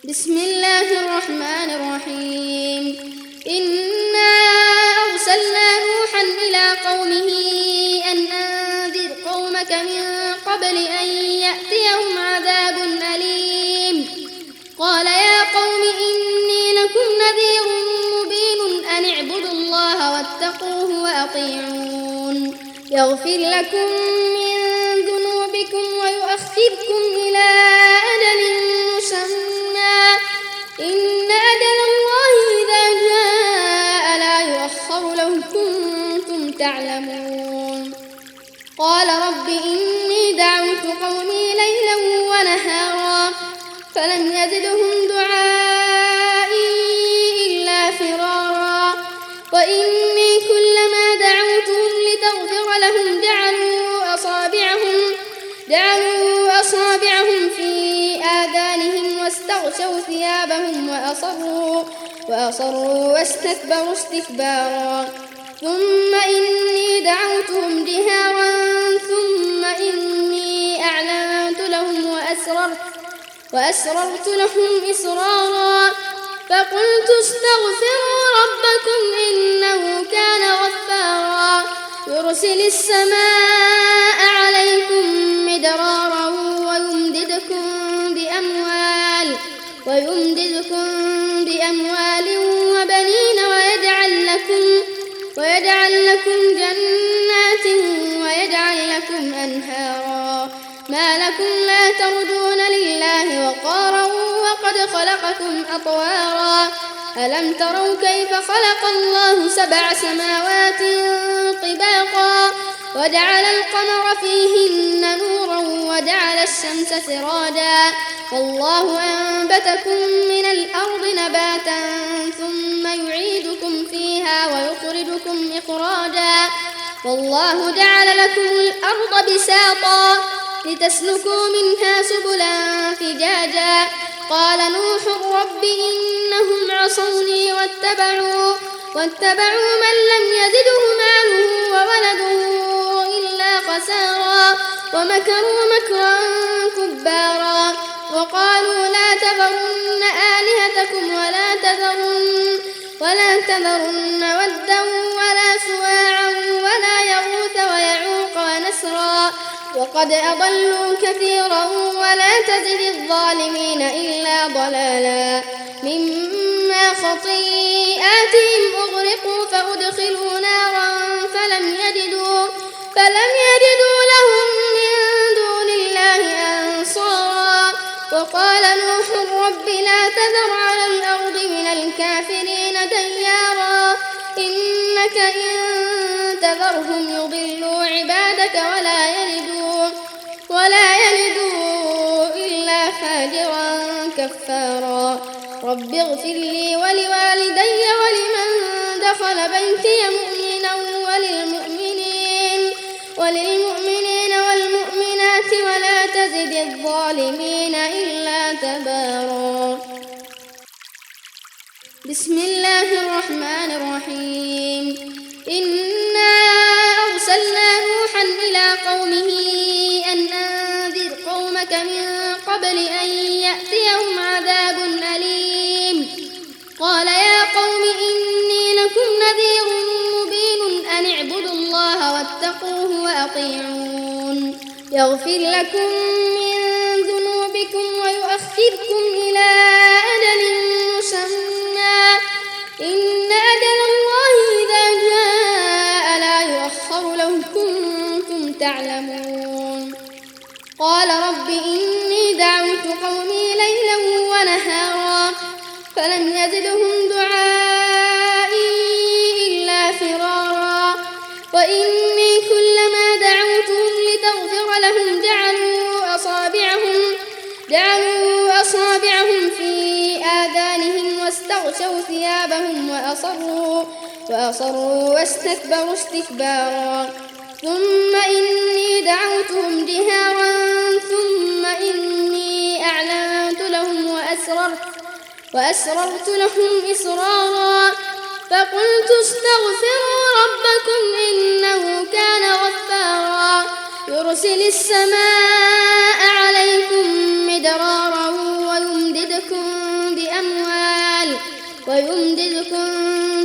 بسم الله الرحمن الرحيم إنا أرسلنا نوحا إلى قومه أن أنذر قومك من قبل أن يأتيهم عذاب أليم قال يا قوم إني لكم نذير مبين أن اعبدوا الله واتقوه وأطيعون يغفر لكم من ذنوبكم ويؤخركم إلى أجل مسمى إن أجل الله إذا جاء لا يؤخر لو كنتم تعلمون قال رب إني دعوت قومي ليلا ونهارا فلم يزدهم دعائي إلا فرارا وإني كلما دعوتهم لتغفر لهم جعلوا أصابعهم في آذانهم واستغشوا ثيابهم وأصروا واستكبروا استكبارا ثم إني دعوتهم جهارا ثم إني أعلنت لهم وأسررت لهم إسرارا فقلت استغفروا ربكم إنه كان غفارا يرسل السماء عليكم مدرارا ويمددكم بأموال وبنين ويجعل لكم جنات ويجعل لكم أنهارا ما لكم لا ترجون لله وقارا وقد خلقكم أطوارا ألم تروا كيف خلق الله 7 سماوات طباقا وجعل القمر فيهن نورا وجعل الشمس سراجا والله أنبتكم من الأرض نباتا ثم يعيدكم فيها ويخرجكم إخراجا والله جعل لكم الأرض بساطا لتسلكوا منها سبلا فجاجا قال نوح رب إنهم عصوني واتبعوا من لم يزده ماله وولده إلا خسارا ومكروا مكرا كبارا وقالوا لا تذرن آلهتكم ولا تذرن ودا ولا سواعا ولا يغوث ويعوق ونسرا وقد أضلوا كثيرا ولا تزد الظالمين إلا ضلالا مما خطيئاتهم أغرقوا فأدخلوا نارا فلم يجدوا لهم من دون الله أنصارا وقال نوح رب لا تذر على الأرض من الكافرين ديارا إنك إن تذرهم يضلوا عبادك ولا يلدوا إلا فاجرا كفارا رب اغفر لي ولوالدي ولمن دخل بيتي مؤمنا وللمؤمنين والمؤمنات ولا تزد الظالمين إلا تبارا بسم الله الرحمن الرحيم إنا أرسلنا نوحا إلى قومه أن أنذر قومك من قبل أن يأتيهم عذاب أليم قال يا قوم إني لكم نذير مبين أن اعبدوا الله واتقوه وأطيعون يغفر لكم من ذنوبكم ويؤخركم إلى أجل مسمى إن أجل الله إذا جاء لا يؤخر لو كنتم تعلمون قال رب إني دعوت قومي ليلا ونهارا فلم يزدهم دعائي إلا فرارا وإني كلما دعوتهم لتغفر لهم جعلوا أصابعهم في آذانهم واستغشوا ثيابهم وأصروا واستكبروا استكبارا ثم إني دعوتهم جهارا ثم إني أعلنت لهم وأسررت لهم إسرارا فقلت استغفروا ربكم إنه كان غفارا يرسل السماء عليكم مدرارا ويمددكم ويمددكم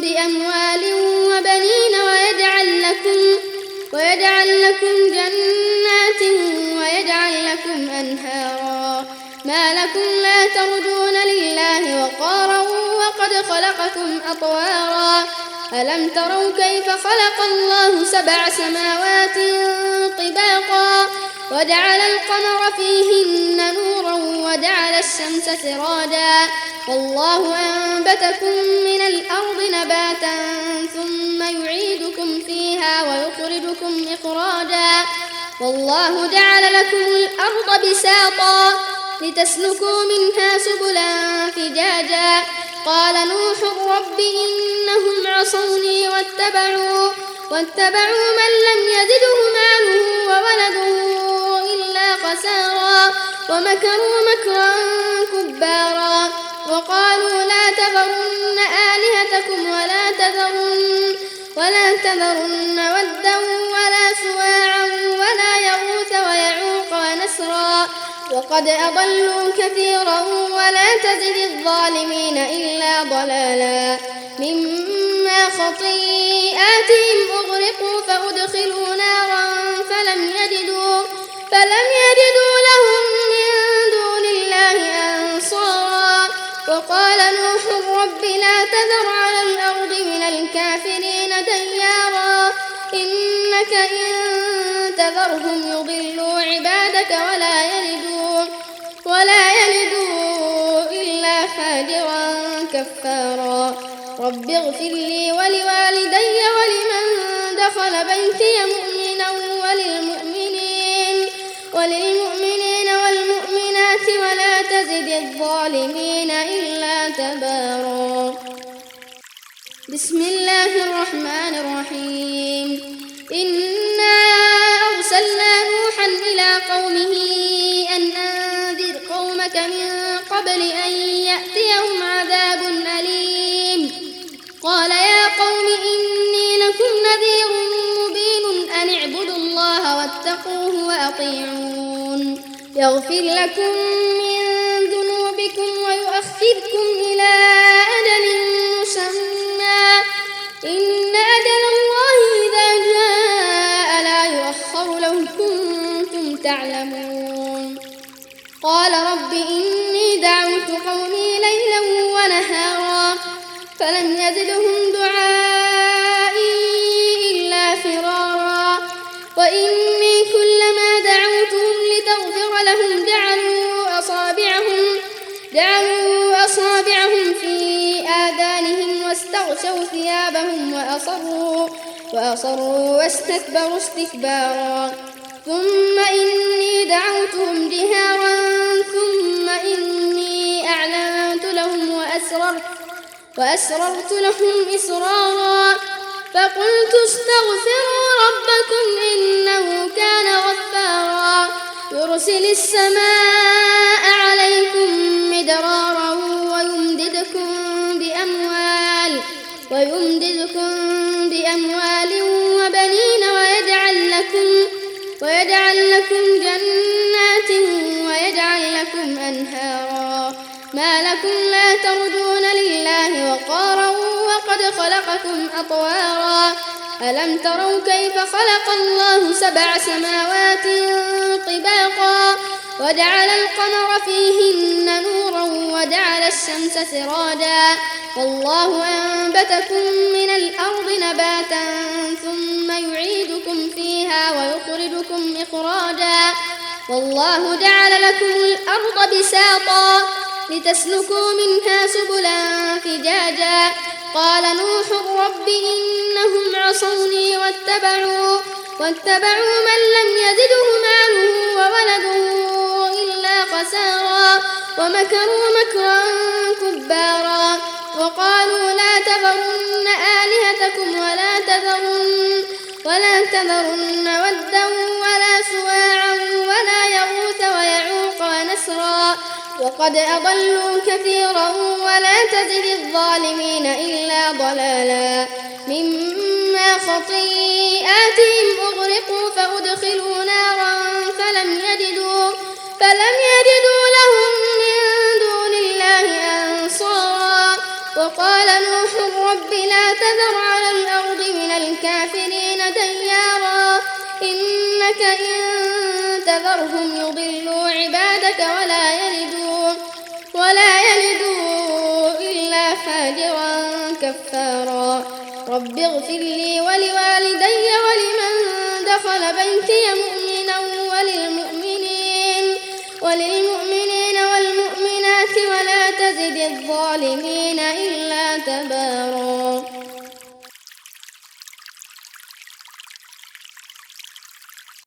بأموال وبنين ويجعل لكم جنات ويجعل لكم أنهارا ما لكم لا ترجون لله وقارا وقد خلقكم أطوارا ألم تروا كيف خلق الله 7 سماوات طباقا وجعل القمر فيهن نورا وجعل الشمس سراجا والله أنبتكم من الأرض نباتا ثم يعيدكم فيها ويخرجكم إخراجا والله جعل لكم الأرض بساطا لتسلكوا منها سبلا فجاجا قال نوح رب إنهم عصوني واتبعوا من لم يزده ماله وولده إلا خسارا ومكروا مكرا كبارا وقالوا لا تذرن آلهتكم ولا تذرن ودا ولا سواعا ولا يغوث ويعوق ونسرا وقد أضلوا كثيرا ولا تزد الظالمين إلا ضلالا مما خطيئاتهم أغرقوا فأدخلوا نارا فلم يجدوا لهم من دون الله أنصارا وقال نوح رب لا تذر على الأرض من الكافرين ديارا إنك إن تذرهم يضلوا عبادك ولا يلدوا إلا فاجرا كفارا رب اغفر لي ولوالدي ولمن دخل بيتي مؤمنا وللمؤمنين والمؤمنات ولا تزد الظالمين إلا تبارا بسم الله الرحمن الرحيم إنا أرسلنا نوحا إلى قومه أن أنذر قومك من قبل أن يأتيهم عذاب أليم قال يا قوم إني لكم نذير مبين أن اعبدوا الله واتقوه وأطيعون يغفر لكم من ذنوبكم ويؤخركم إلى أجل مسمى إن أجل الله إذا جاء لا يؤخر لو كنتم تعلمون قال رب إني دعوت قومي ليلا ونهارا فلم يزدهم دعائي إلا فرارا وإني كلما دعوتهم لتغفر لهم جعلوا أصابعهم في آذانهم واستغشوا ثيابهم وأصروا واستكبروا استكبارا ثم إني دعوتهم جهارا ثم إني أعلنت لهم وأسررت لهم إسرارا فقلت استغفروا ربكم إنه كان غفارا يرسل السماء عليكم مدرارا ويمددكم بأموال وبنين ويجعل لكم جنات ويجعل لكم أنهارا ما لكم لا ترجون لله وقارا وقد خلقكم أطوارا ألم تروا كيف خلق الله 7 سماوات طباقا وجعل القمر فيهن نورا وجعل الشمس سراجا والله أنبتكم من الأرض نباتا ثم يعيدكم فيها ويخرجكم إخراجا والله جعل لكم الأرض بساطا لتسلكوا منها سبلا فجاجا قال نوح رب إنهم عصوني واتبعوا من لم يزده ماله وولده إلا خسارا ومكروا مكرا كبارا وقالوا لا تذرن آلهتكم ولا تذرن ودا ولا سواعا ولا يغوث ويعوق ونسرا وقد أضلوا كثيرا ولا تزد الظالمين إلا ضلالا مما خطيئاتهم أغرقوا فأدخلوا نارا فلم يجدوا لهم من دون الله أنصارا وقال نوح رب لا تذر على الأرض من الكافرين ديارا إنك إن تذرهم يضلوا عبادك ولا يلدوا إلا فاجرا كفارا رب اغفر لي ولوالدي ولمن دخل بيتي مؤمنا وللمؤمنين والمؤمنات ولا تزد الظالمين